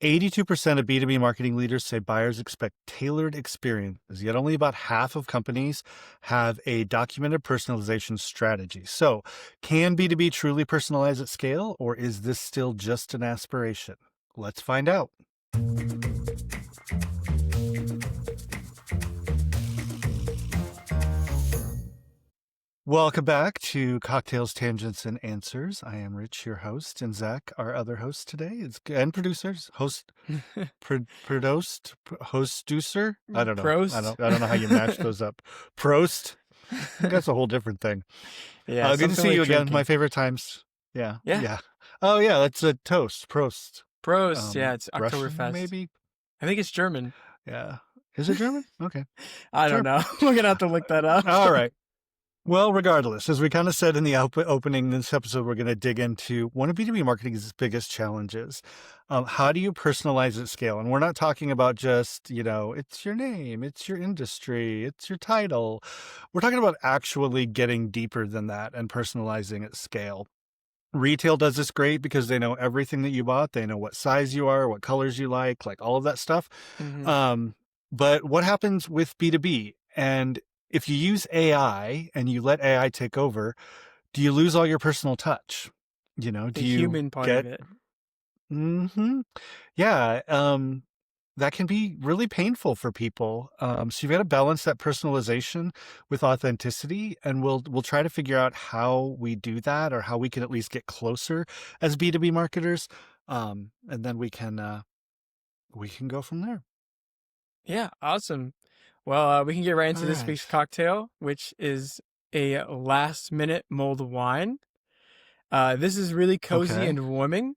82% of B2B marketing leaders say buyers expect tailored experiences, yet only about half of companies have a documented personalization strategy. So, can B2B truly personalize at scale, or is this still just an aspiration? Let's find out. Welcome back to Cocktails, Tangents, and Answers. I am Rich, your host, and Zach, our other host today, and producers, host-ducer. I don't know. Prost. I don't know how you match those up. Prost. That's a whole different thing. Yeah, Good to see like you again. drinking. My favorite times. Yeah. Yeah. Oh yeah, that's a toast. Prost. Prost. Yeah, it's Russian, Oktoberfest. maybe. I think it's German. Yeah. Is it German? Okay. I Sure. don't know. We're gonna have to look that up. All right. Well, regardless, as we kind of said in the opening this episode, we're going to dig into one of B2B marketing's biggest challenges. How do you personalize at scale? And we're not talking about just, it's your name, it's your industry, it's your title. We're talking about actually getting deeper than that and personalizing at scale. Retail does this great because they know everything that you bought. They know what size you are, what colors you like all of that stuff. Mhm. But what happens with B2B? And if you use AI and you let AI take over, do you lose all your personal touch? Do The you human part get? of it. Yeah. That can be really painful for people. So you've got to balance that personalization with authenticity, and we'll try to figure out how we do that, or how we can at least get closer as B2B marketers, and then we can go from there. Yeah, awesome. Well, we can get right into this week's Alright. cocktail, which is a last-minute mulled wine. This is really cozy Okay. and warming.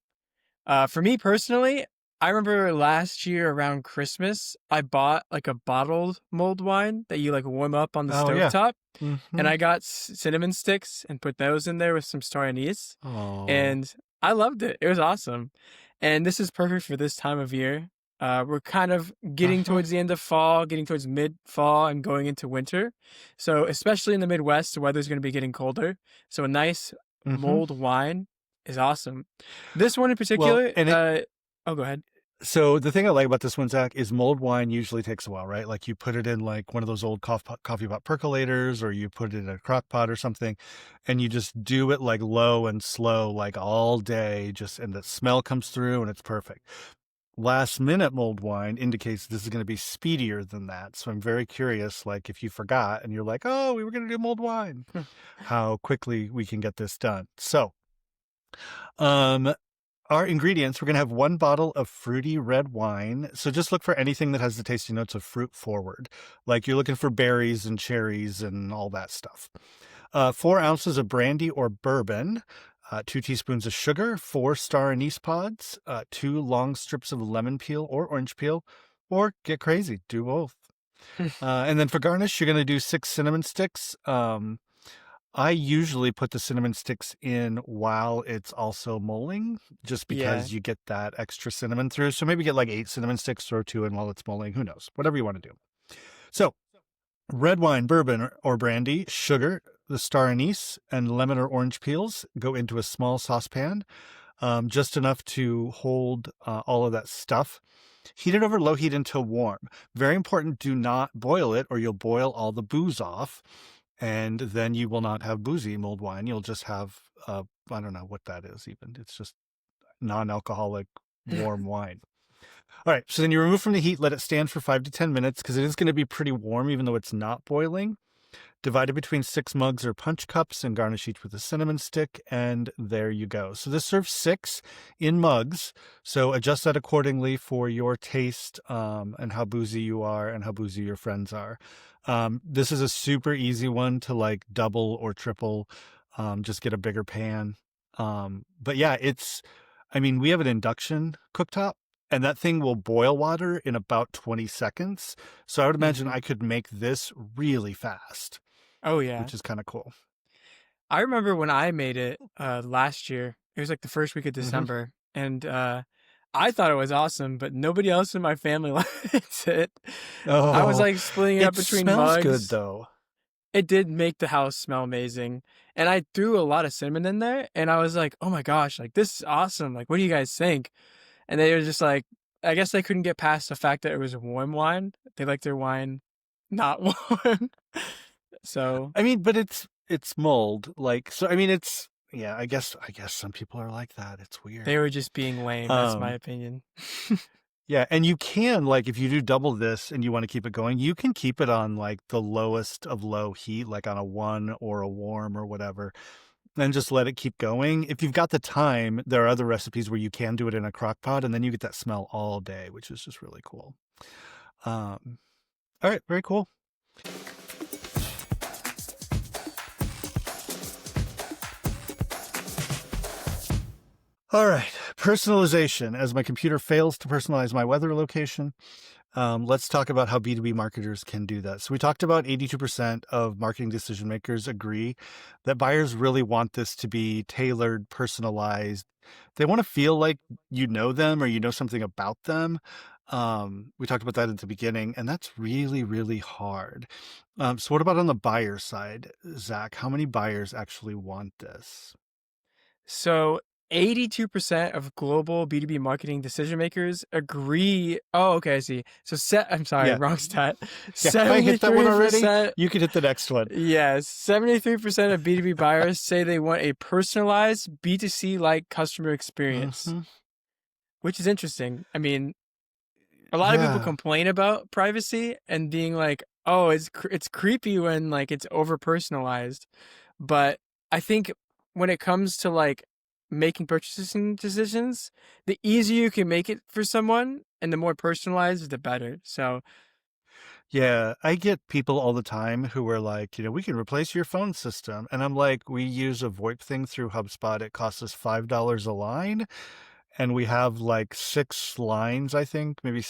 For me personally, I remember last year around Christmas, I bought like a bottled mulled wine that you like warm up on the Oh, yeah. stovetop. And Mhm. I got cinnamon sticks and put those in there with some star anise. Aw. And I loved it. It was awesome. And this is perfect for this time of year. We're kind of getting Uh-huh. towards the end of fall, getting towards mid-fall and going into winter. So especially in the Midwest, the weather's going to be getting colder. So a nice Mhm. mulled wine is awesome. This one in Well, particular, and oh, go ahead. so the thing I like about this one, Zach, is mulled wine usually takes a while, right? Like you put it in like one of those old coffee pot percolators, or you put it in a crock pot or something, and you just do it like low and slow, like all day, and the smell comes through and it's perfect. Last minute mulled wine indicates this is going to be speedier than that. So I'm very curious, like if you forgot and you're like, oh, we were going to do mulled wine, how quickly we can get this done. So, our ingredients, we're going to have 1 bottle of fruity red wine. So just look for anything that has the tasty notes of fruit forward. Like you're looking for berries and cherries and all that stuff. 4 ounces of brandy or bourbon, 2 teaspoons of sugar, 4 star anise pods, 2 long strips of lemon peel or orange peel, or get crazy, do both. And then for garnish, you're going to do 6 cinnamon sticks. I usually put the cinnamon sticks in while it's also mulling, just Yeah. because you get that extra cinnamon through. So maybe get like 8 cinnamon sticks, throw 2 in while it's mulling. Who knows? Whatever you want to do. So red wine, bourbon, or brandy, sugar, the star anise, and lemon or orange peels go into a small saucepan, just enough to hold all of that stuff. Heat it over low heat until warm. Very important, do not boil it or you'll boil all the booze off. And then you will not have boozy mulled wine. You'll just have, I don't know what that is even. It's just non-alcoholic warm wine. All right. So then you remove from the heat, let it stand for 5 to 10 minutes because it is going to be pretty warm, even though it's not boiling. Divide it between 6 mugs or punch cups and garnish each with a cinnamon stick. And there you go. So this serves 6 in mugs. So adjust that accordingly for your taste and how boozy you are and how boozy your friends are. This is a super easy one to like double or triple. Just get a bigger pan. But yeah, we have an induction cooktop. And that thing will boil water in about 20 seconds. So I would imagine I could make this really fast. Oh, yeah. Which is kind of cool. I remember when I made it last year. It was like the first week of December. And I thought it was awesome, but nobody else in my family liked it. I was like splitting it up between mugs. It smells good, though. It did make the house smell amazing. And I threw a lot of cinnamon in there. And I was like, oh my gosh, like this is awesome. Like, what do you guys think? And they were just like, I guess they couldn't get past the fact that it was warm wine. They like their wine not warm. So I mean, but it's mulled. Like, so I mean, it's yeah. I guess some people are like that. It's they weird. were just being lame. That's my Um, opinion. yeah, and you can like if you do double this and you want to keep it going, you can keep it on like the lowest of low heat, like on a 1 or a warm or whatever, and just let it keep going. If you've got the time, there are other recipes where you can do it in a crock pot, and then you get that smell all day, which is just really cool. All right, very cool. All right, personalization. As my computer fails to personalize my weather location, let's talk about how B2B marketers can do that. So we talked about 82% of marketing decision makers agree that buyers really want this to be tailored, personalized. They want to feel like you know them or you know something about them. We talked about that at the beginning, and that's really, really hard. So what about on the buyer side, Zach? How many buyers actually want this? So 82% of global B2B marketing decision makers agree. Oh, okay, I see. So I'm sorry, Yeah, wrong stat. yeah. If I hit that one already, 73%. you could hit the next one. Yes, 73% of B2B buyers say they want a personalized B2C like customer experience, Mm-hmm. which is interesting. I mean, a lot of people Yeah. complain about privacy and being like, "Oh, it's creepy when like it's over personalized." But I think when it comes to like making purchasing decisions, the easier you can make it for someone and the more personalized, the better. So, Yeah, I get people all the time who are like, we can replace your phone system. And I'm like, we use a VoIP thing through HubSpot. It costs us $5 a line. And we have like 6 lines, I think, maybe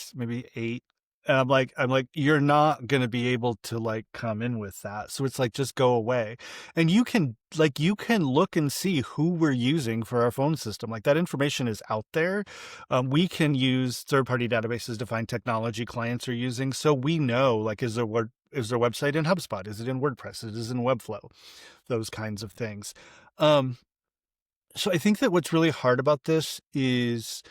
8. And I'm like, you're not going to be able to like come in with that. So it's like, just go away. And you can look and see who we're using for our phone system. Like that information is out there. We can use third-party databases to find technology clients are using. So we know, like, is their website in HubSpot? Is it in WordPress? Is it in Webflow? Those kinds of things. So I think that what's really hard about this is,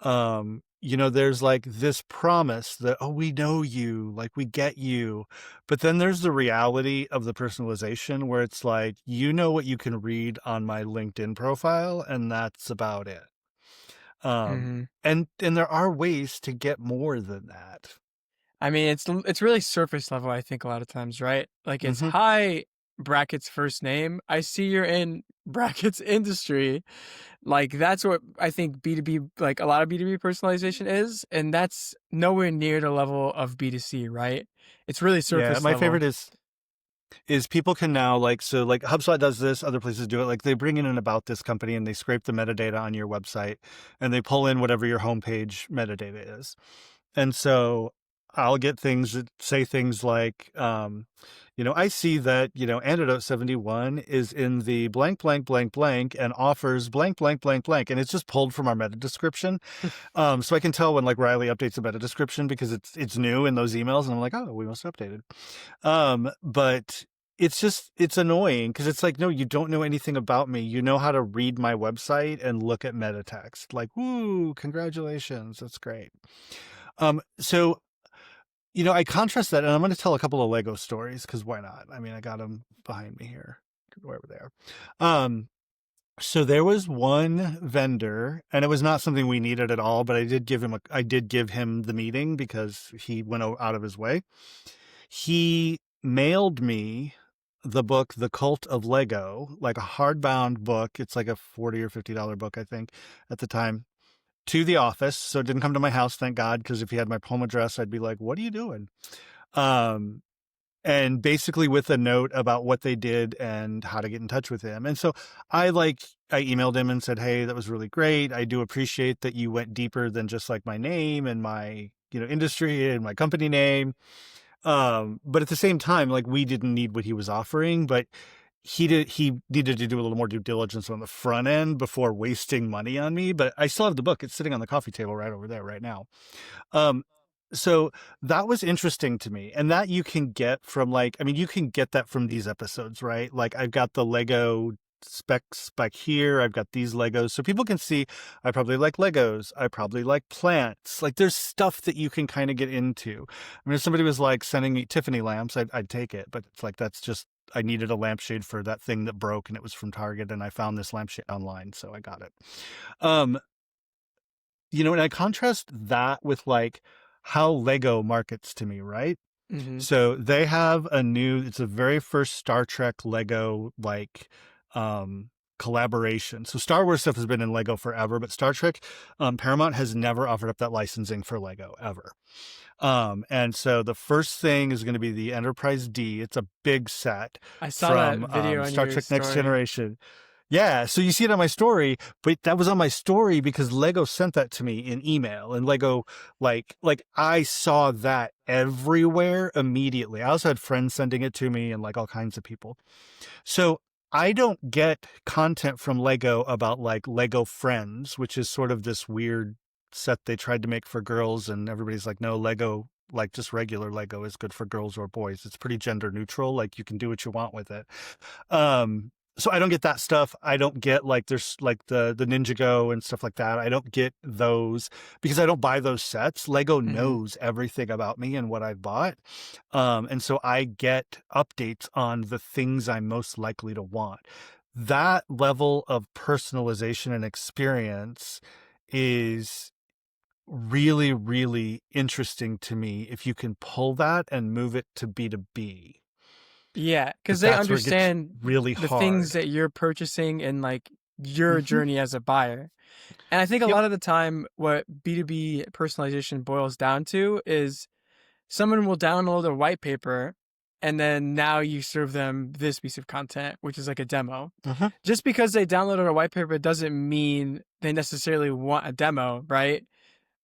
there's like this promise that, oh, we know you, like we get you. But then there's the reality of the personalization where it's like, you know what you can read on my LinkedIn profile, and that's about it. mhm. And there are ways to get more than that. I mean, it's really surface level, I think, a lot of times, right? Like it's Mm-hmm. hi brackets first name. I see you're in brackets industry. Like that's what I think B2B, like a lot of B2B personalization is, and that's nowhere near the level of B2C, right? It's really Yeah, surface my level. favorite is people can now like HubSpot does this, other places do it. Like they bring in an about this company and they scrape the metadata on your website and they pull in whatever your homepage metadata is. And so I'll get things that say things like, I see that, Antidote 71 is in the blank, blank, blank, blank and offers blank, blank, blank, blank. And it's just pulled from our meta description. So I can tell when like Riley updates the meta description because it's new in those emails. And I'm like, oh, we must have updated. But it's annoying because it's like, no, you don't know anything about me. You know how to read my website and look at meta text. Like, woo, congratulations. That's great. So, I contrast that, and I'm going to tell a couple of Lego stories because why not? I mean, I got them behind me here, wherever they are. So there was one vendor, and it was not something we needed at all, but I did give him the meeting because he went out of his way. He mailed me the book, The Cult of Lego, like a hardbound book. It's like a $40 or $50 book, I think, at the time, to the office. So it didn't come to my house, thank God, because if he had my home address, I'd be like, what are you doing? Um, and basically with a note about what they did and how to get in touch with him. And so I emailed him and said, hey, that was really great. I do appreciate that you went deeper than just like my name and my, industry and my company name. But at the same time, like we didn't need what he was offering, but he needed to do a little more due diligence on the front end before wasting money on me. But I still have the book. It's sitting on the coffee table right over there right now. Um, so that was interesting to me. And that you can get from you can get that from these episodes, right? Like I've got the Lego specs back here. I've got these Legos. So people can see I probably like Legos. I probably like plants. Like there's stuff that you can kind of get into. I mean, if somebody was like sending me Tiffany lamps, I'd take it. But it's like, that's just, I needed a lampshade for that thing that broke and it was from Target and I found this lampshade online. So I got it. And I contrast that with like how Lego markets to me, right? Mm-hmm. So they have it's the very first Star Trek Lego like collaboration. So Star Wars stuff has been in Lego forever, but Star Trek, Paramount has never offered up that licensing for Lego ever. And so the first thing is going to be the Enterprise D. It's a big set I saw that from video on Star your Trek Next story. Generation. Yeah, so you see it on my story, but that was on my story because Lego sent that to me in email, and Lego, like I saw that everywhere immediately. I also had friends sending it to me and like all kinds of people. So I don't get content from Lego about like Lego Friends, which is sort of this weird set they tried to make for girls, and everybody's like, no, Lego, like just regular Lego is good for girls or boys. It's pretty gender neutral. Like you can do what you want with it. So I don't get that stuff. I don't get like there's like the Ninjago and stuff like that. I don't get those because I don't buy those sets. Lego Mm-hmm. knows everything about me and what I've bought. And so I get updates on the things I'm most likely to want. That level of personalization and experience is really, really interesting to me if you can pull that and move it to B2B. Yeah, because But they that's where it gets understand really the things hard. that you're purchasing and like your Mm-hmm. journey as a buyer. And I think a Yep. lot of the time, what B2B personalization boils down to is someone will download a white paper and then now you serve them this piece of content, which is like a demo. Mm-hmm. Just because they downloaded a white paper doesn't mean they necessarily want a demo, right?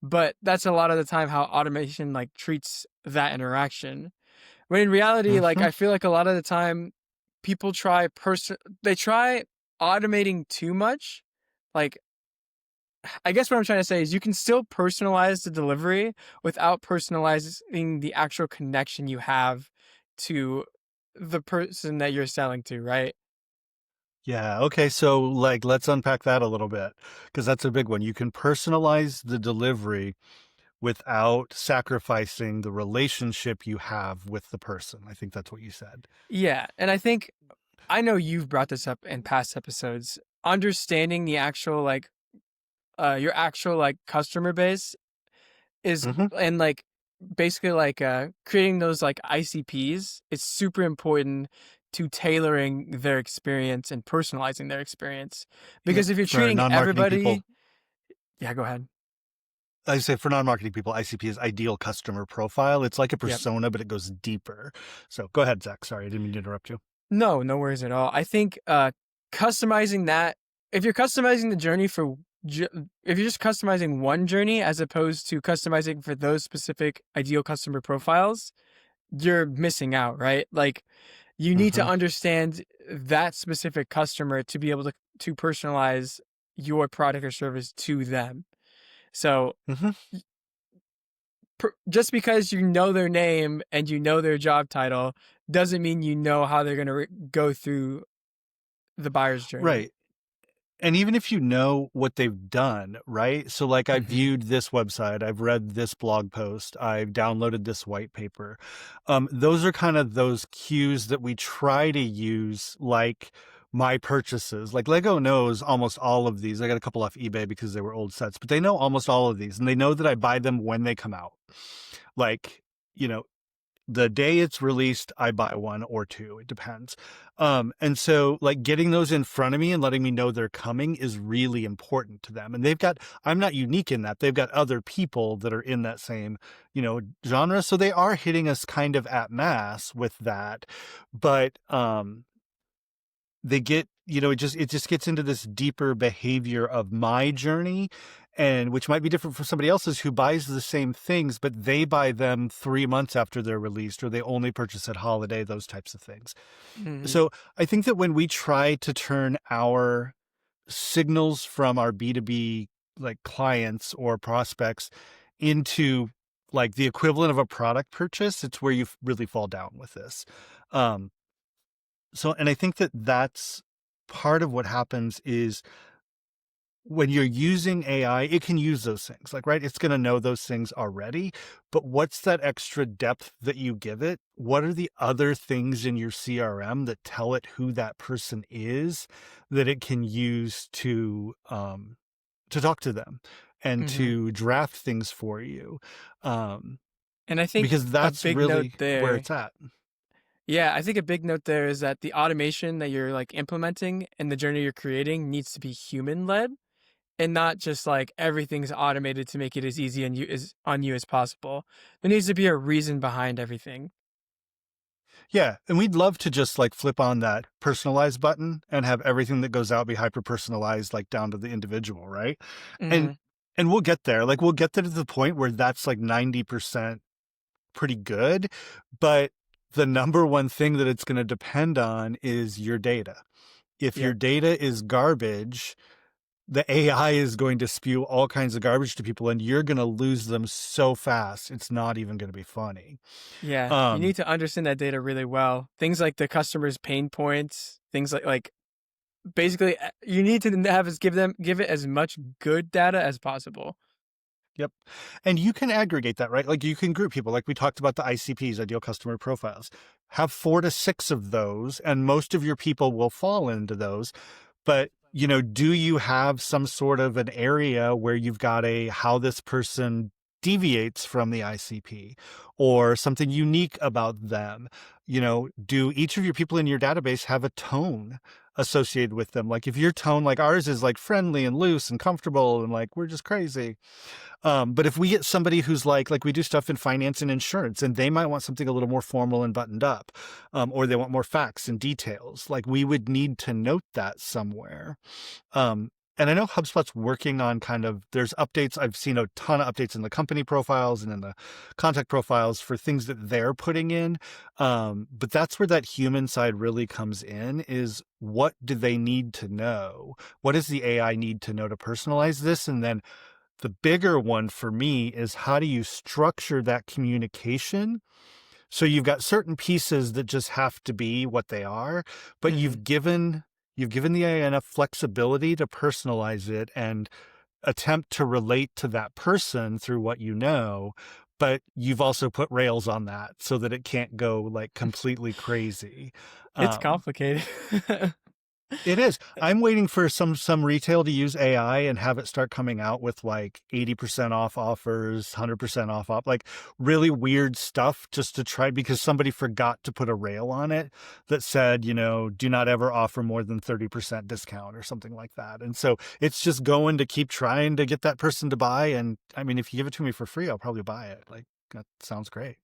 But that's a lot of the time how automation like treats that interaction. When in reality, like Mm-hmm. I feel like a lot of the time people they try automating too much. Like I guess what I'm trying to say is you can still personalize the delivery without personalizing the actual connection you have to the person that you're selling to, right? Yeah. Okay. So, like, let's unpack that a little bit because that's a big one. You can personalize the delivery without sacrificing the relationship you have with the person. I think that's what you said. Yeah, and I think I know you've brought this up in past episodes. Understanding the actual like your actual like customer base is Mm-hmm. and like basically like creating those like ICPs is super important to tailoring their experience and personalizing their experience. Yep. Because if you're For treating non-marketing people, everybody, yeah, go ahead. I say for non-marketing people, ICP is ideal customer profile. It's like a Yep. persona, but it goes deeper. So go ahead, Zach. Sorry, I didn't mean to interrupt you. No, no worries at all. I think customizing that if you're customizing the journey for if you're just customizing one journey as opposed to customizing for those specific ideal customer profiles, you're missing out, right? Like you need to Mm-hmm. understand that specific customer to be able to personalize your product or service to them. So Mm-hmm. just because you know their name and you know their job title doesn't mean you know how they're going to go through the buyer's journey. Right. And even if you know what they've done, right? So, like, I Mm-hmm. viewed this website, I've read this blog post, I've downloaded this white paper. Those are kind of those cues that we try to use, like my purchases. Like, Lego knows almost all of these. I got a couple off eBay because they were old sets, but they know almost all of these, and they know that I buy them when they come out. Like, you know, the day it's released, I buy one or two. It depends. And so like getting those in front of me and letting me know they're coming is really important to them. And I'm not unique in that. They've got other people that are in that same, genre. So they are hitting us kind of at mass with that. But, they get, it just gets into this deeper behavior of my journey, and which might be different for somebody else's who buys the same things, but they buy them 3 months after they're released, or they only purchase at holiday, those types of things. Mm-hmm. So I think that when we try to turn our signals from our B2B like clients or prospects into like the equivalent of a product purchase, it's where you really fall down with this. Um, and I think that that's part of what happens is when you're using AI, it can use those things, like, right? It's going to know those things already. But what's that extra depth that you give it? What are the other things in your CRM that tell it who that person is that it can use to talk to them and Hmm. to draft things for you? And I think Because a that's big note really where there, it's at. yeah, I think a big note there is that the automation that you're like implementing and the journey you're creating needs to be human led and not just like everything's automated to make it as easy on you as possible. There needs to be a reason behind everything. Yeah, and we'd love to just like flip on that personalize button and have everything that goes out be hyper personalized, like down to the individual, right? And Hmm. and we'll get there. Like we'll get there to the point where that's like 90% pretty good, but the number one thing that it's going to depend on is your data. If your Yep. data is garbage, the AI is going to spew all kinds of garbage to people and you're going to lose them so fast. It's not even going to be funny. Yeah, you Um need to understand that data really well. Things like the customer's pain points, things like basically you need to give it as much good data as possible. Yep. And you can aggregate that, right? Like you can group people, like we talked about the ICPs, ideal customer profiles. Have 4 to 6 of those, and most of your people will fall into those. But, do you have some sort of an area where you've got how this person deviates from the ICP or something unique about them? Do each of your people in your database have a tone associated with them? Like if your tone, like ours is like friendly and loose and comfortable and like we're just crazy, but if we get somebody who's like we do stuff in finance and insurance, and they might want something a little more formal and buttoned up, or they want more facts and details, like we would need to note that somewhere. And I know HubSpot's working on there's updates. I've seen a ton of updates in the company profiles and in the contact profiles for things that they're putting in. But that's where that human side really comes in, is what do they need to know? What does the AI need to know to personalize this? And then the bigger one for me is, how do you structure that communication? So you've got certain pieces that just have to be what they are, but Hmm. you've given the AI enough flexibility to personalize it and attempt to relate to that person through what you know, but you've also put rails on that so that it can't go like completely crazy. It's Um, complicated. It is. I'm waiting for some retail to use AI and have it start coming out with like 80% off offers, 100% off, like really weird stuff, just to try, because somebody forgot to put a rail on it that said, do not ever offer more than 30% discount or something like that. And so it's just going to keep trying to get that person to buy. And I mean, if you give it to me for free, I'll probably buy it. Like, that sounds great.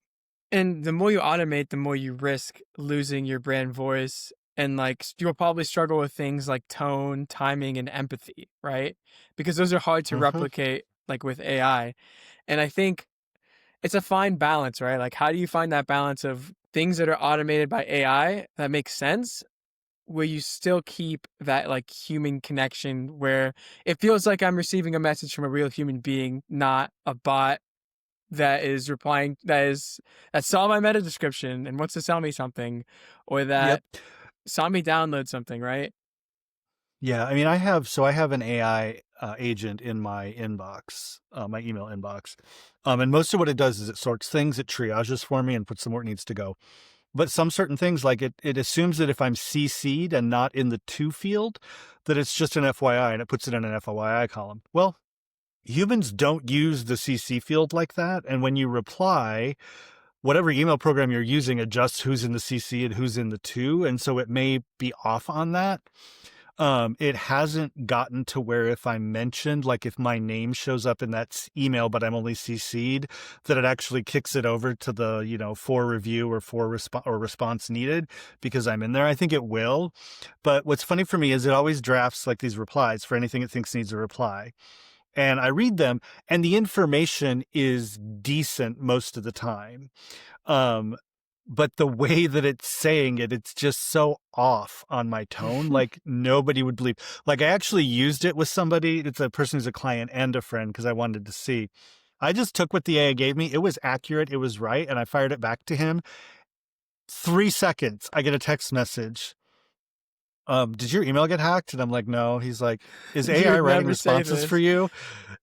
And the more you automate, the more you risk losing your brand voice. And like you'll probably struggle with things like tone, timing, and empathy, right? Because those are hard to Mm-hmm. replicate like with AI. And I think it's a fine balance, right? Like how do you find that balance of things that are automated by AI that make sense, where you still keep that like human connection where it feels like I'm receiving a message from a real human being, not a bot that is replying that saw my meta description and wants to sell me something, or Yep. that saw me download something, right? Yeah, I mean, I have an AI agent in my inbox, my email inbox, and most of what it does is it sorts things, it triages for me, and puts them where it needs to go. But some certain things, like it assumes that if I'm CC'd and not in the to field, that it's just an FYI, and it puts it in an FYI column. Well, humans don't use the CC field like that, and when you reply, whatever email program you're using adjusts who's in the CC and who's in the to, and so it may be off on that. It hasn't gotten to where if I'm mentioned, like if my name shows up in that email, but I'm only CC'd, that it actually kicks it over to the, for review or response needed because I'm in there. I think it will. But what's funny for me is it always drafts like these replies for anything it thinks needs a reply. And I read them, and the information is decent most of the time. Um, but the way that it's saying it, it's just so off on my tone. Like nobody would believe. Like I actually used it with somebody. It's a person who's a client and a friend because I wanted to see. I just took what the AI gave me. It was accurate. It was right. And I fired it back to him. 3 seconds, I get a text message. did your email get hacked? And I'm like, no. He's like, is You AI would writing never say responses for this. you?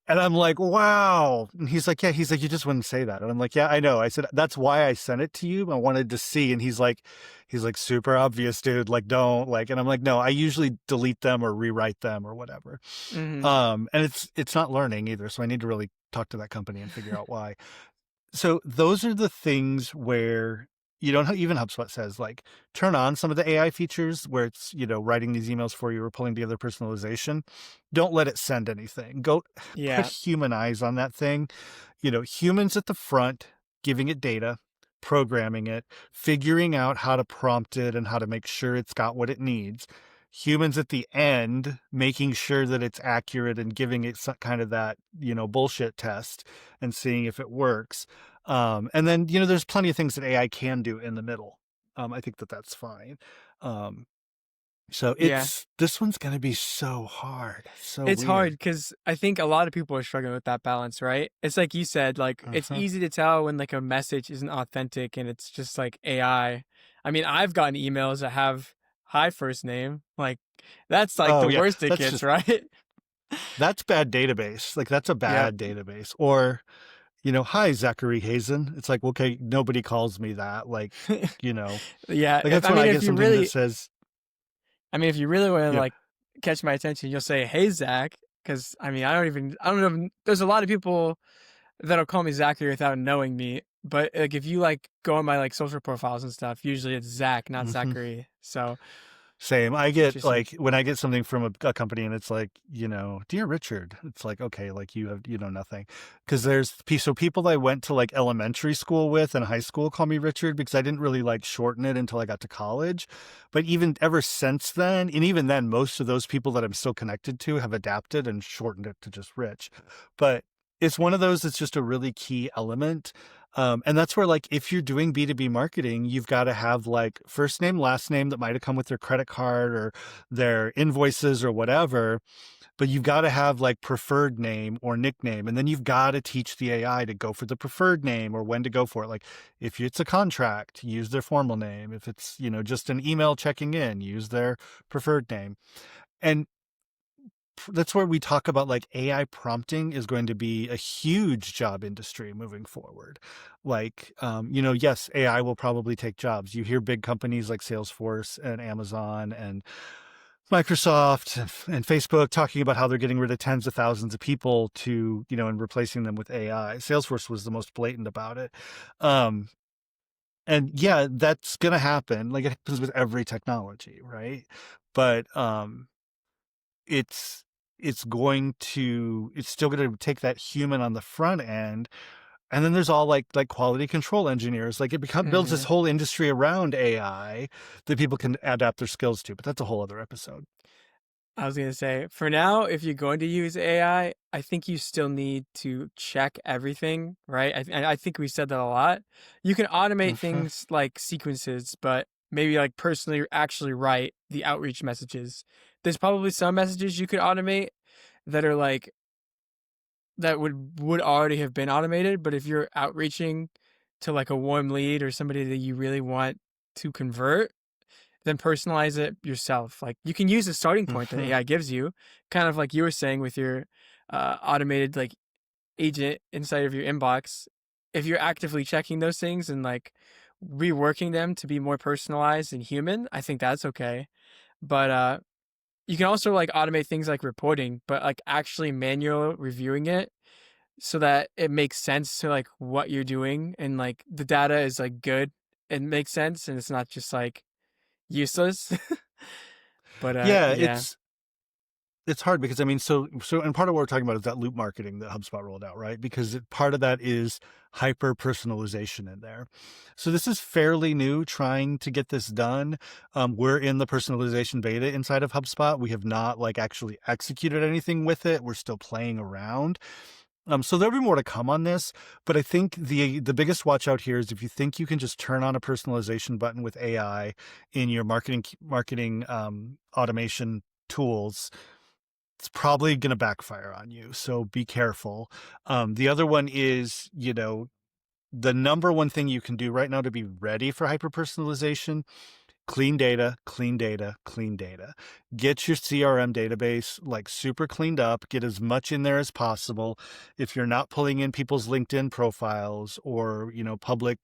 And I'm like, wow. And he's like, yeah. He's like, you just wouldn't say that. And I'm like, yeah, I know. I said, that's why I sent it to you. I wanted to see. And he's like, super obvious, dude. Like, don't like, and I'm like, no, I usually delete them or rewrite them or whatever. Hmm. And it's not learning either. So I need to really talk to that company and figure out why. So those are the things where you don't even HubSpot says like turn on some of the AI features where it's, writing these emails for you or pulling together personalization. Don't let it send anything. Go put Yeah. human eyes on that thing. Humans at the front, giving it data, programming it, figuring out how to prompt it and how to make sure it's got what it needs. Humans at the end, making sure that it's accurate and giving it some kind of that, bullshit test and seeing if it works. And then, there's plenty of things that AI can do in the middle. I think that that's fine. Um, so Yeah. this one's going to be so hard, so It's hard weird. because I think a lot of people are struggling with that balance, right? It's like you said, like it's Uh-huh. easy to tell when like a message isn't authentic and it's just like AI. I mean, I've gotten emails that have hi first name. Like that's like Oh the yeah, worst it that's gets, just right? that's bad database. Like that's a Yep. bad database. Or, hi Zachary Hazen. It's like, okay, nobody calls me that. Like, you know, Yeah. like that's when I get something that says, If you really want to yeah. like catch my attention, you'll say, "Hey, Zach," because I don't know. There's a lot of people that'll call me Zachary without knowing me. But like if you like go on my like social profiles and stuff, usually it's Zach, not Mhm. Zachary. So Same. I it's get interesting. like when I get something from a company and it's like, dear Richard, it's like, okay, like you know nothing. Cause so people I went to like elementary school with and high school call me Richard because I didn't really like shorten it until I got to college. But even ever since then, and even then, most of those people that I'm still connected to have adapted and shortened it to just Rich. But it's one of those that's just a really key element. And that's where, like, if you're doing B2B marketing, you've got to have like first name, last name that might have come with their credit card or their invoices or whatever. But you've got to have like preferred name or nickname. And then you've got to teach the AI to go for the preferred name or when to go for it. Like if it's a contract, use their formal name. If it's, just an email checking in, use their preferred name. And that's where we talk about like AI prompting is going to be a huge job industry moving forward. Like, yes, AI will probably take jobs. You hear big companies like Salesforce and Amazon and Microsoft and Facebook talking about how they're getting rid of tens of thousands of people to, and replacing them with AI. Salesforce was the most blatant about it. Um, and yeah, that's going to happen. Like it happens with every technology, right? But, it's it's still going to take that human on the front end, and then there's all like quality control engineers. Like builds this Hmm. whole industry around AI that people can adapt their skills to, but that's a whole other episode. I was gonna say, for now, if you're going to use I think you still need to check everything, right? I think we said that a lot. You can automate Mhm. things like sequences, but maybe like personally actually write the outreach messages. There's probably some messages you could automate that are like that would already have been automated, but if you're outreaching to like a warm lead or somebody that you really want to convert, then personalize it yourself. Like you can use the starting point that Mhm. AI gives you, kind of like you were saying with your automated like agent inside of your inbox. If you're actively checking those things and like reworking them to be more personalized and human, I think that's okay. But you can also like automate things like reporting, but like actually manual reviewing it so that it makes sense to like what you're doing and like the data is like good and makes sense and it's not just like useless. But Yeah, yeah. it's hard because I mean, so and part of what we're talking about is that loop marketing that HubSpot rolled out, right? Because part of that is hyper personalization in there. So this is fairly new, trying to get this done. We're in the personalization beta inside of HubSpot. We have not like actually executed anything with it. We're still playing around. So there'll be more to come on this, but I think the biggest watch out here is if you think you can just turn on a personalization button with AI in your marketing automation tools, it's probably going to backfire on you. So be careful. The other one is, the number one thing you can do right now to be ready for hyper personalization, clean data, clean data, clean data. Get your CRM database like super cleaned up, get as much in there as possible. If you're not pulling in people's LinkedIn profiles or, public,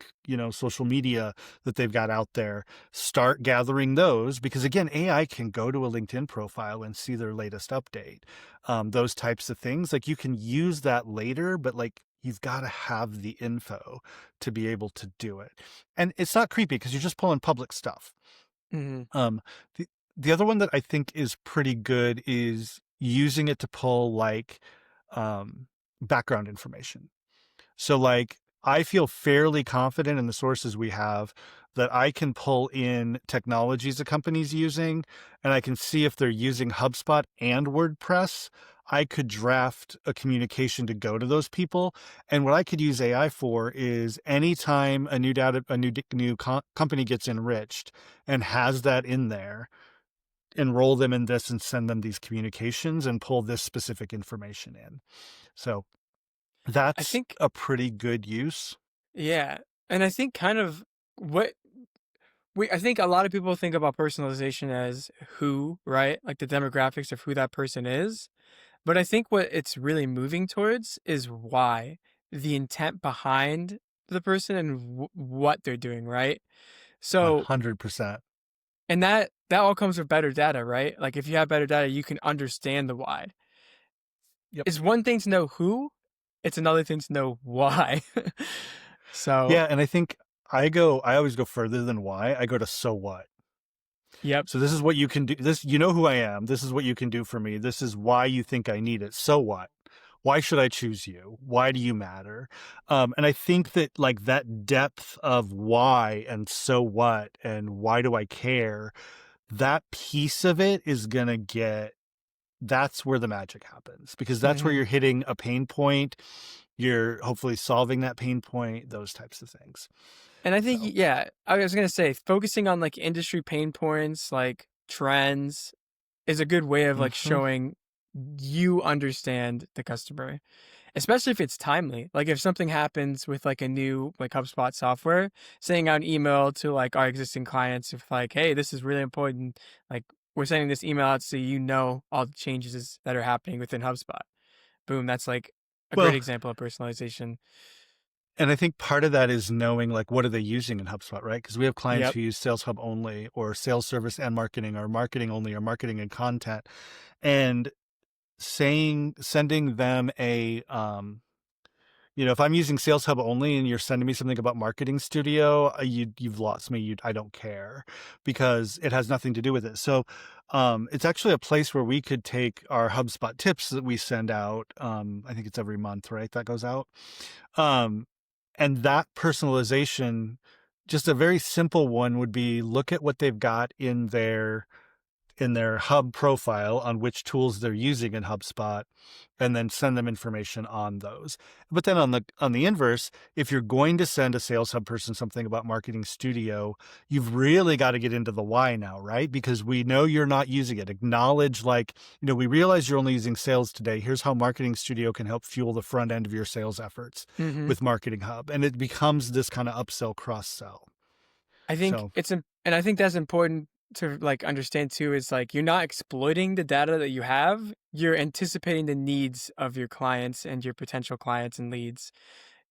social media that they've got out there, start gathering those, because again, AI can go to a LinkedIn profile and see their latest update. Those types of things, like you can use that later, but like you've got to have the info to be able to do it. And it's not creepy because you're just pulling public stuff. Mm-hmm. Um, the other one that I think is pretty good is using it to pull like background information. So like I feel fairly confident in the sources we have that I can pull in technologies a company's using, and I can see if they're using HubSpot and WordPress. I could draft a communication to go to those people. And what I could use AI for is anytime a new company gets enriched and has that in there, enroll them in this and send them these communications and pull this specific information in. So I that's think, a pretty good use. yeah. And I think kind of what I think a lot of people think about personalization as who, right? Like the demographics of who that person is. But I think what it's really moving towards is why, the intent behind the person and what they're doing, right? So, 100%. and that all comes with better data, right? Like if you have better data, you can understand the why. Yep. It's one thing to know who, it's another thing to know why. So, Yeah, and I think I always go further than why. I go to so what. yep. So this is what you can do. This, you know who I am. This is what you can do for me. This is why you think I need it. So what? Why should I choose you? Why do you matter? And I think that like that depth of why and so what and why do I care, that piece of it is going to that's where the magic happens, because that's where Hmm. you're hitting a pain point. You're hopefully solving that pain point, those types of things. And I think, So, yeah, I was going to say, focusing on like industry pain points, like trends, is a good way of like mhm. showing you understand the customer, especially if it's timely. Like if something happens with like a new like HubSpot software, sending out an email to like our existing clients of like, hey, this is really important. Like we're sending this email out so you know all the changes that are happening within HubSpot. Boom, that's like a great Well, example of personalization. and I think part of that is knowing like what are they using in HubSpot, right? Because we have clients Yep. who use Sales Hub only or sales service and marketing, or marketing only, or marketing and content. And sending them a if I'm using Sales Hub only and you're sending me something about Marketing Studio, you've lost me. I don't care, because it has nothing to do with it. So it's actually a place where we could take our HubSpot tips that we send out. I think it's every month, right? That goes out. Um, and that personalization, just a very simple one, would be look at what they've got in their hub profile on which tools they're using in HubSpot, and then send them information on those. But then on the inverse, if you're going to send a Sales Hub person something about Marketing Studio, you've really got to get into the why now, right? Because we know you're not using it. Acknowledge, like, we realize you're only using sales today. Here's how Marketing Studio can help fuel the front end of your sales efforts Hmm. with Marketing Hub. And it becomes this kind of upsell, cross sell. I think So, and I think that's important to like understand too, is like you're not exploiting the data that you have, you're anticipating the needs of your clients and your potential clients and leads.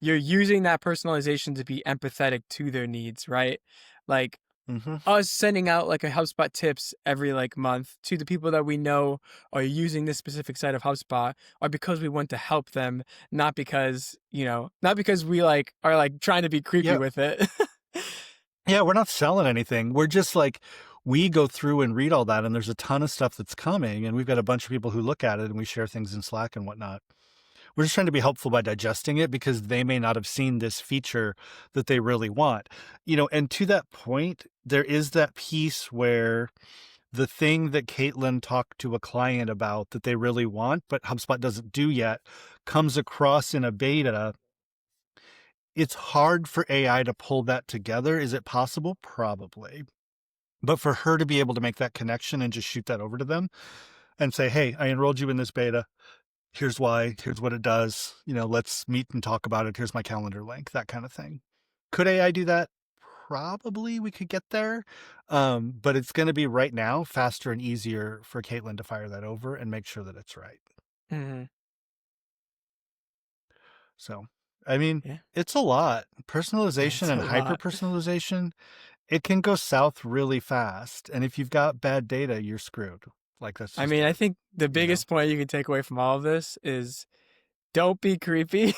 You're using that personalization to be empathetic to their needs, right? Like mhm. us sending out like a HubSpot tips every like month to the people that we know are using this specific site of HubSpot are because we want to help them, not because, not because we like are like trying to be creepy Yeah. with it. Yeah, we're not selling anything. We're just like, we go through and read all that, and there's a ton of stuff that's coming, and we've got a bunch of people who look at it, and we share things in Slack and whatnot. We're just trying to be helpful by digesting it, because they may not have seen this feature that they really want. And to that point, there is that piece where the thing that Caitlin talked to a client about that they really want, but HubSpot doesn't do yet, comes across in a beta. It's hard for AI to pull that together. Is it possible? Probably. But for her to be able to make that connection and just shoot that over to them and say, hey, I enrolled you in this beta. Here's why. Here's what it does. Let's meet and talk about it. Here's my calendar link, that kind of thing. Could AI do that? probably we could get there. But it's going to be right now faster and easier for Caitlin to fire that over and make sure that it's right. Mm-hmm. So, I mean, Yeah. it's a lot. Personalization It's a and hyper lot. personalization, it can go south really fast. And if you've got bad data, you're screwed. Like, that's I just mean, I it, think the you know? biggest point you can take away from all of this is don't be creepy.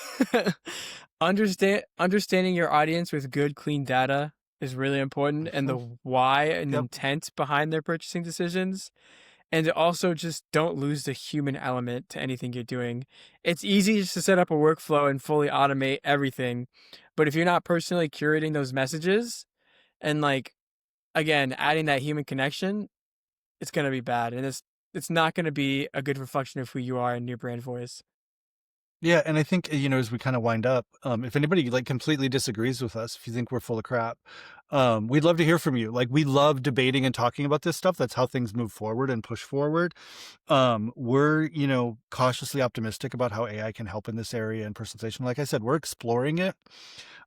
Understanding your audience with good, clean data is really important, and Mhm. the why and Yep. intent behind their purchasing decisions. And to also just don't lose the human element to anything you're doing. It's easy just to set up a workflow and fully automate everything. But if you're not personally curating those messages and like again, adding that human connection, it's gonna be bad. And it's not gonna be a good reflection of who you are and your brand voice. Yeah, and I think, as we kind of wind up, if anybody like completely disagrees with us, if you think we're full of crap, we'd love to hear from you. Like, we love debating and talking about this stuff. That's how things move forward and push forward. We're, cautiously optimistic about how AI can help in this area and personalization. Like I said, we're exploring it.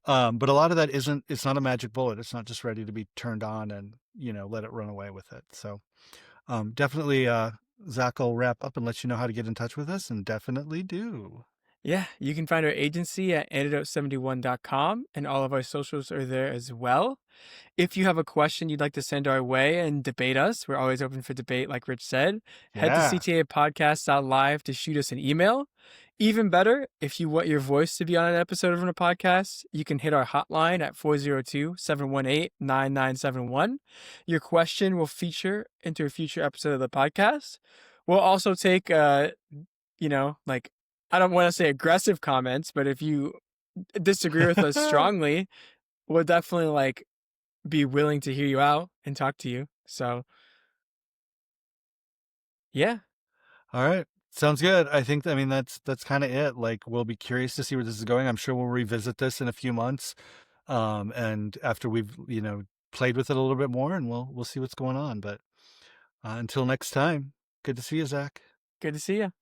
But a lot of that it's not a magic bullet. It's not just ready to be turned on and, let it run away with it. So, definitely, Zach will wrap up and let you know how to get in touch with us, and definitely do. Yeah, you can find our agency at antidote71.com, and all of our socials are there as well. If you have a question you'd like to send our way and debate us, we're always open for debate, like Rich said. Head to Yeah. ctapodcast.live to shoot us an email. Even better, if you want your voice to be on an episode of a podcast, you can hit our hotline at 402-718-9971. Your question will feature into a future episode of the podcast. We'll also take, like, I don't want to say aggressive comments, but if you disagree with us strongly, we'll definitely like be willing to hear you out and talk to you. So, yeah, All right. Sounds good. I mean, that's kind of it. Like, we'll be curious to see where this is going. I'm sure we'll revisit this in a few months. And after we've, played with it a little bit more, and we'll see what's going on. But until next time, good to see you, Zach. good to see you.